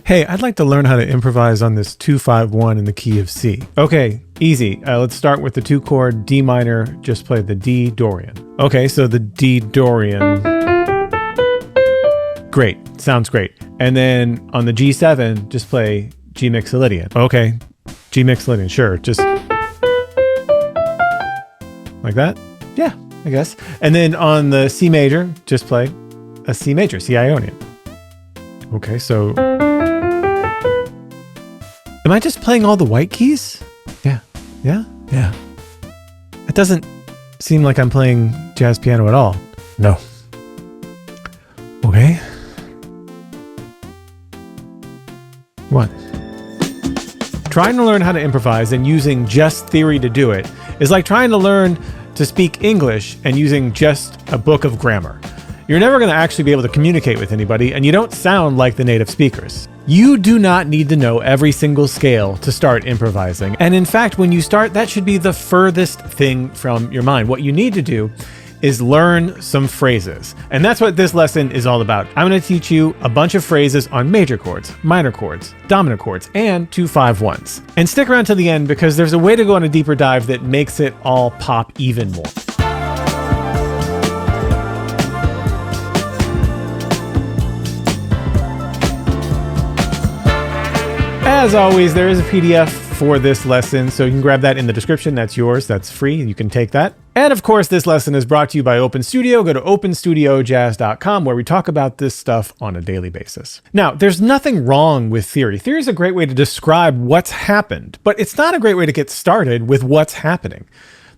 Hey, I'd like to learn how to improvise on this 2-5-1 in the key of C. Okay, easy. Let's start with the 2-chord D minor. Just play the D Dorian. Okay, so the D Dorian. Great, sounds great. And then on the G7, just play G Mixolydian. Okay, G Mixolydian, sure, just like that? Yeah, I guess. And then on the C major, just play a C major, C Ionian. Okay, so am I just playing all the white keys? Yeah. It doesn't seem like I'm playing jazz piano at all. No. Okay. What? Trying to learn how to improvise and using just theory to do it is like trying to learn to speak English and using just a book of grammar. You're never going to actually be able to communicate with anybody, and you don't sound like the native speakers. You do not need to know every single scale to start improvising. And in fact, when you start, that should be the furthest thing from your mind. What you need to do is learn some phrases. And that's what this lesson is all about. I'm going to teach you a bunch of phrases on major chords, minor chords, dominant chords, and 2-5-1s. And stick around to the end because there's a way to go on a deeper dive that makes it all pop even more. As always, there is a PDF for this lesson, so you can grab that in the description. That's yours. That's free. You can take that. And of course, this lesson is brought to you by Open Studio. Go to openstudiojazz.com where we talk about this stuff on a daily basis. Now, there's nothing wrong with theory. Theory is a great way to describe what's happened, but it's not a great way to get started with what's happening.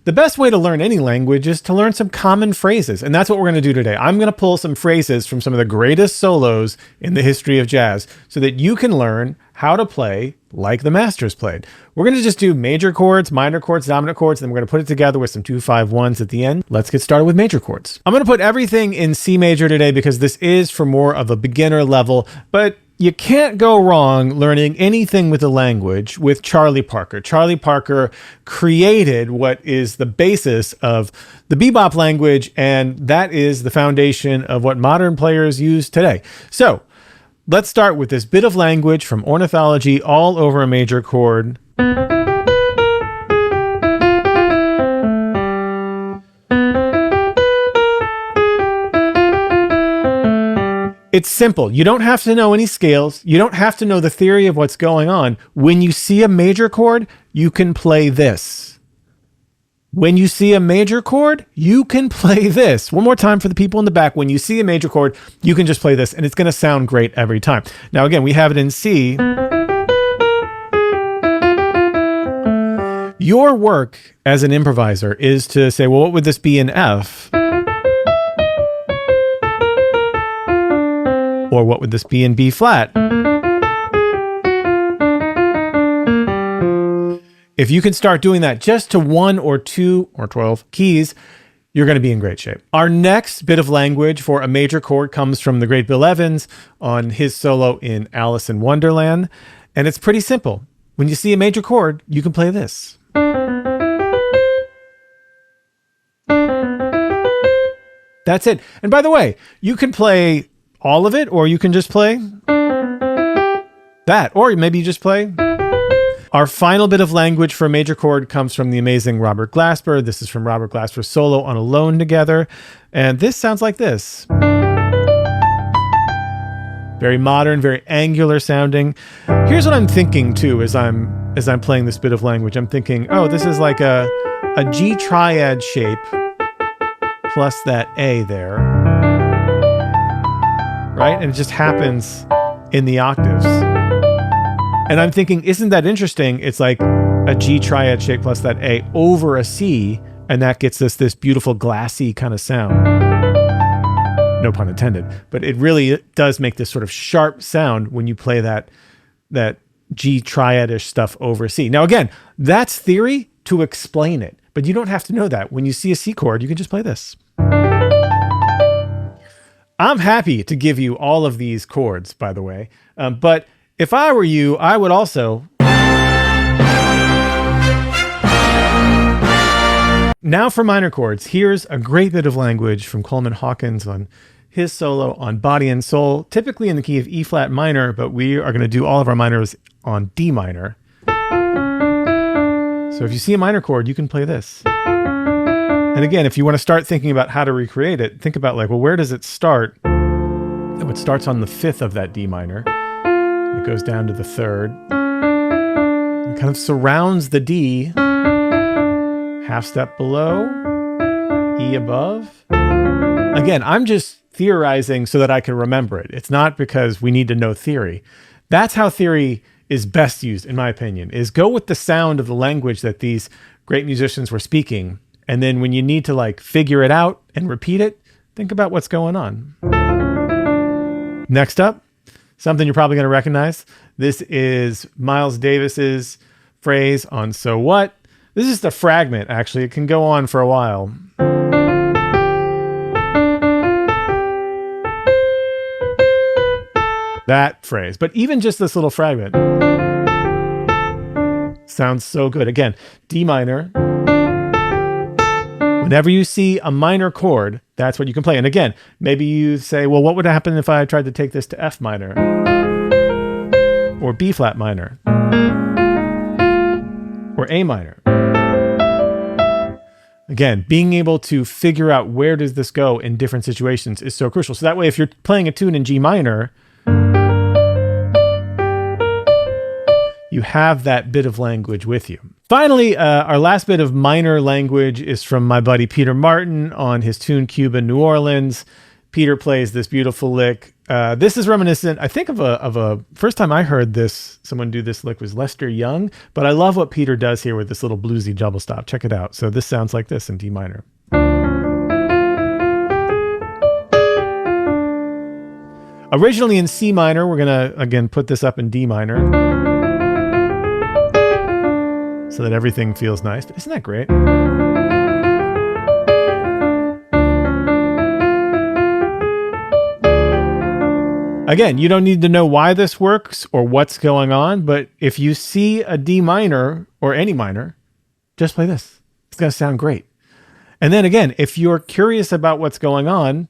The best way to learn any language is to learn some common phrases, and that's what we're going to do today. I'm going to pull some phrases from some of the greatest solos in the history of jazz so that you can learn how to play like the masters played. We're going to just do major chords, minor chords, dominant chords, and then we're going to put it together with some 2-5-1s at the end. Let's get started with major chords. I'm going to put everything in C major today because this is for more of a beginner level, but you can't go wrong learning anything with a language with Charlie Parker. Charlie Parker created what is the basis of the bebop language, and that is the foundation of what modern players use today. So let's start with this bit of language from ornithology all over a major chord. It's simple. You don't have to know any scales. You don't have to know the theory of what's going on. When you see a major chord, you can play this. When you see a major chord, you can play this. One more time for the people in the back. When you see a major chord, you can just play this, and it's going to sound great every time. Now, again, we have it in C. Your work as an improviser is to say, well, what would this be in F? Or what would this be in B flat? If you can start doing that just to 1 or 2 or 12 keys, you're going to be in great shape. Our next bit of language for a major chord comes from the great Bill Evans on his solo in Alice in Wonderland. And it's pretty simple. When you see a major chord, you can play this. That's it. And by the way, you can play all of it, or you can just play that, or maybe you just play. Our final bit of language for a major chord comes from the amazing Robert Glasper. This is from Robert Glasper's solo on Alone Together, and this sounds like this. Very modern, very angular sounding. Here's what I'm thinking too as I'm playing this bit of language. I'm thinking, oh, this is like a G triad shape plus that A there. Right? And it just happens in the octaves. And I'm thinking, isn't that interesting? It's like a G triad shape plus that A over a C, and that gets us this beautiful glassy kind of sound. No pun intended. But it really does make this sort of sharp sound when you play that G triadish stuff over C. Now again, that's theory to explain it, but you don't have to know that. When you see a C chord, you can just play this. I'm happy to give you all of these chords, by the way, but if I were you, I would also. Now for minor chords, here's a great bit of language from Coleman Hawkins on his solo on Body and Soul, typically in the key of E flat minor, but we are going to do all of our minors on D minor. So if you see a minor chord, you can play this. And again, if you want to start thinking about how to recreate it, think about like, well, where does it start? Oh, it starts on the 5th of that D minor. It goes down to the 3rd. It kind of surrounds the D, half step below, E above. Again, I'm just theorizing so that I can remember it. It's not because we need to know theory. That's how theory is best used, in my opinion, is go with the sound of the language that these great musicians were speaking. And then when you need to like figure it out and repeat it, think about what's going on. Next up, something you're probably going to recognize. This is Miles Davis's phrase on So What. This is just a fragment, actually. It can go on for a while. That phrase. But even just this little fragment sounds so good. Again, D minor. Whenever you see a minor chord, that's what you can play. And again, maybe you say, well, what would happen if I tried to take this to F minor? Or B flat minor? Or A minor? Again, being able to figure out where does this go in different situations is so crucial. So that way, if you're playing a tune in G minor, you have that bit of language with you. Finally, our last bit of minor language is from my buddy Peter Martin on his tune Cuba, New Orleans. Peter plays this beautiful lick. This is reminiscent, I think, of a first time I heard this, someone do this lick was Lester Young, but I love what Peter does here with this little bluesy double stop. Check it out. So this sounds like this in D minor. Originally in C minor, we're going to, again, put this up in D minor so that everything feels nice. But isn't that great? Again, you don't need to know why this works or what's going on, but if you see a D minor or any minor, just play this. It's going to sound great. And then again, if you're curious about what's going on,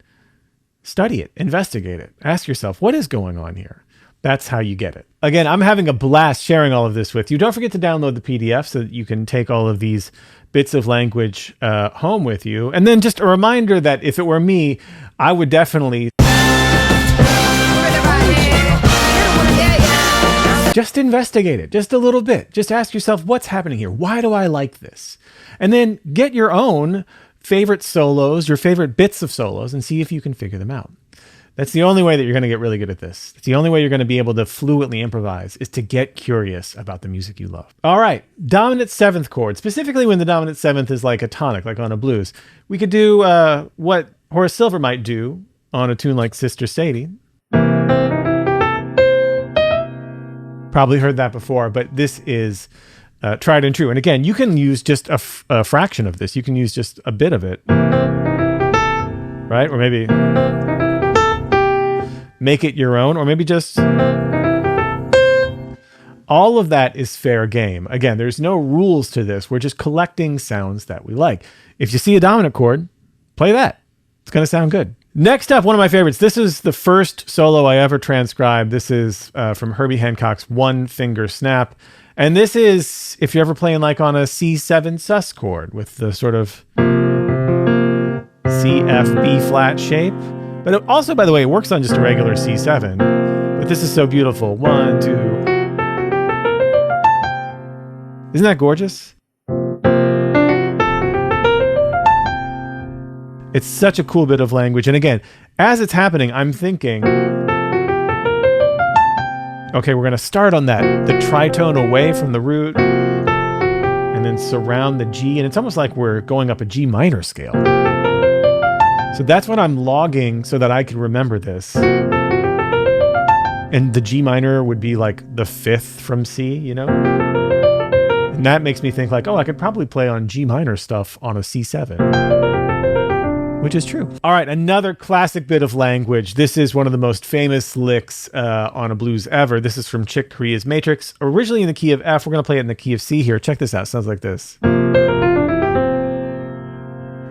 study it, investigate it. Ask yourself, what is going on here? That's how you get it. Again, I'm having a blast sharing all of this with you. Don't forget to download the PDF so that you can take all of these bits of language home with you. And then just a reminder that if it were me, I would definitely just investigate it just a little bit. Just ask yourself, what's happening here? Why do I like this? And then get your own favorite solos, your favorite bits of solos, and see if you can figure them out. That's the only way that you're going to get really good at this. It's the only way you're going to be able to fluently improvise is to get curious about the music you love. All right, dominant 7th chord, specifically when the dominant 7th is like a tonic, like on a blues. We could do what Horace Silver might do on a tune like Sister Sadie. Probably heard that before, but this is tried and true. And again, you can use just a fraction of this. You can use just a bit of it, right? Or maybe make it your own, or maybe just all of that is fair game. Again, there's no rules to this. We're just collecting sounds that we like. If you see a dominant chord, play that. It's going to sound good. Next up, one of my favorites. This is the first solo I ever transcribed. This is from Herbie Hancock's One Finger Snap. And this is, if you're ever playing like on a C7 sus chord with the sort of C, F, B flat shape. But it also, by the way, it works on just a regular C7. But this is so beautiful. 1, 2. Isn't that gorgeous? It's such a cool bit of language. And again, as it's happening, I'm thinking, okay, we're going to start on that, the tritone away from the root, and then surround the G. And it's almost like we're going up a G minor scale. So that's what I'm logging so that I can remember this. And the G minor would be like the 5th from C, you know? And that makes me think like, oh, I could probably play on G minor stuff on a C7. Which is true. All right, another classic bit of language. This is one of the most famous licks on a blues ever. This is from Chick Corea's Matrix. Originally in the key of F. We're going to play it in the key of C here. Check this out. It sounds like this.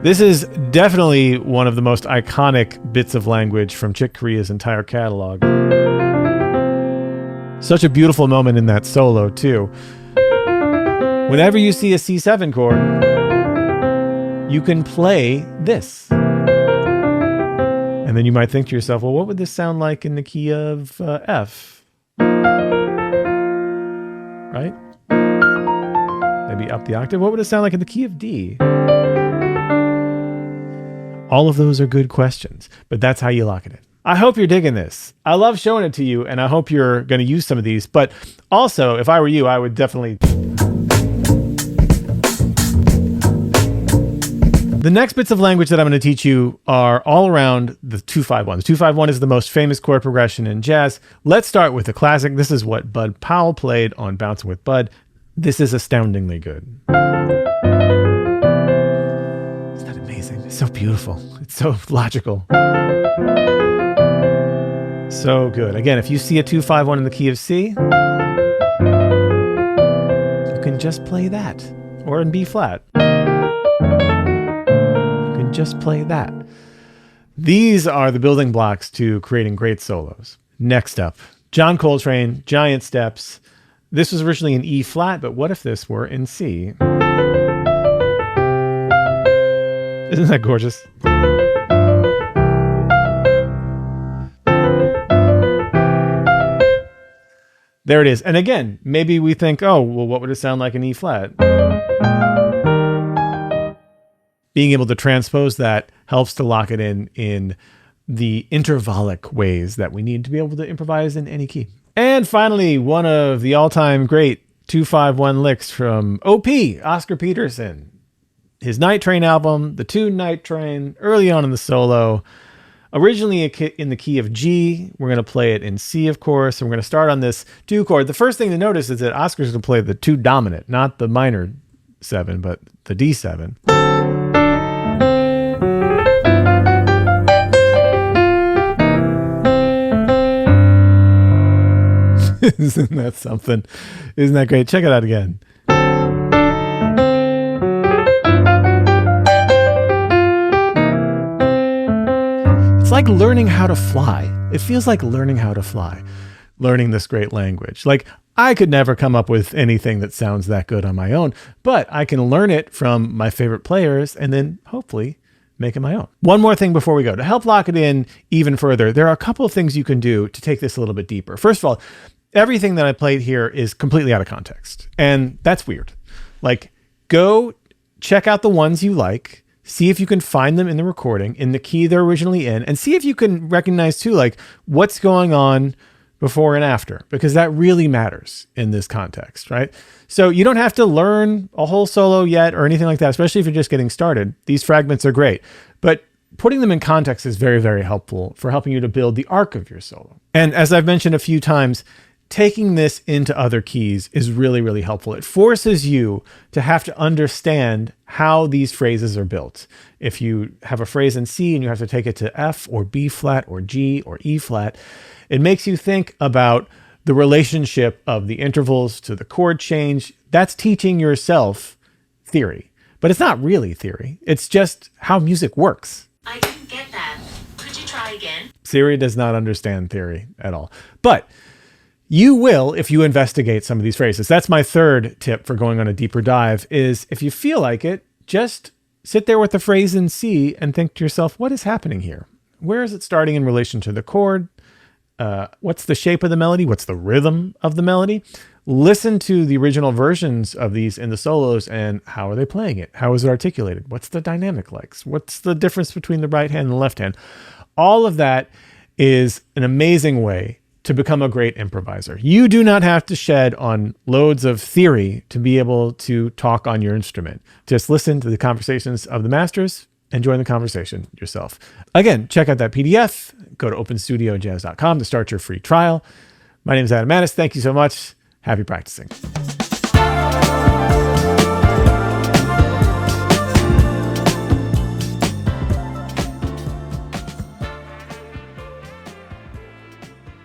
This is definitely one of the most iconic bits of language from Chick Corea's entire catalog. Such a beautiful moment in that solo, too. Whenever you see a C7 chord, you can play this. And then you might think to yourself, well, what would this sound like in the key of F? Right? Maybe up the octave. What would it sound like in the key of D? All of those are good questions, but that's how you lock it in. I hope you're digging this. I love showing it to you, and I hope you're going to use some of these. But also, if I were you, I would definitely... The next bits of language that I'm going to teach you are all around the 2-5-1. The 2-5-1 is the most famous chord progression in jazz. Let's start with the classic. This is what Bud Powell played on Bouncing with Bud. This is astoundingly good. Isn't that amazing? It's so beautiful. It's so logical. So good. Again, if you see a 2-5-1 in the key of C, you can just play that. Or in B flat. Just play that. These are the building blocks to creating great solos. Next up, John Coltrane, Giant Steps. This was originally in E flat, but what if this were in C? Isn't that gorgeous? There it is. And again, maybe we think, oh, well, what would it sound like in E flat? Being able to transpose that helps to lock it in the intervallic ways that we need to be able to improvise in any key. And finally, one of the all-time great 2-5-1 licks from O.P., Oscar Peterson. His Night Train album, the tune Night Train, early on in the solo. Originally in the key of G. We're going to play it in C, of course. And we're going to start on this 2 chord. The first thing to notice is that Oscar's going to play the 2 dominant, not the minor 7, but the D7. Isn't that something? Isn't that great? Check it out again. It's like learning how to fly. It feels like learning how to fly, learning this great language. Like, I could never come up with anything that sounds that good on my own, but I can learn it from my favorite players and then hopefully make it my own. One more thing before we go. To help lock it in even further, there are a couple of things you can do to take this a little bit deeper. First of all, everything that I played here is completely out of context, and that's weird. Like, go check out the ones you like, see if you can find them in the recording, in the key they're originally in, and see if you can recognize too, like, what's going on before and after, because that really matters in this context, right? So you don't have to learn a whole solo yet or anything like that, especially if you're just getting started. These fragments are great, but putting them in context is very, very helpful for helping you to build the arc of your solo. And as I've mentioned a few times, taking this into other keys is really, really helpful. It forces you to have to understand how these phrases are built. If you have a phrase in C and you have to take it to F or B flat or G or E flat, it makes you think about the relationship of the intervals to the chord change. That's teaching yourself theory, but it's not really theory. It's just how music works. I didn't get that. Could you try again? Siri does not understand theory at all, but you will if you investigate some of these phrases. That's my third tip for going on a deeper dive is if you feel like it, just sit there with the phrase in C and think to yourself, what is happening here? Where is it starting in relation to the chord? What's the shape of the melody? What's the rhythm of the melody? Listen to the original versions of these in the solos and how are they playing it? How is it articulated? What's the dynamic like? What's the difference between the right hand and the left hand? All of that is an amazing way to become a great improviser. You do not have to shed on loads of theory to be able to talk on your instrument. Just listen to the conversations of the masters and join the conversation yourself. Again, check out that PDF. Go to openstudiojazz.com to start your free trial. My name is Adam Maness. Thank you so much. Happy practicing.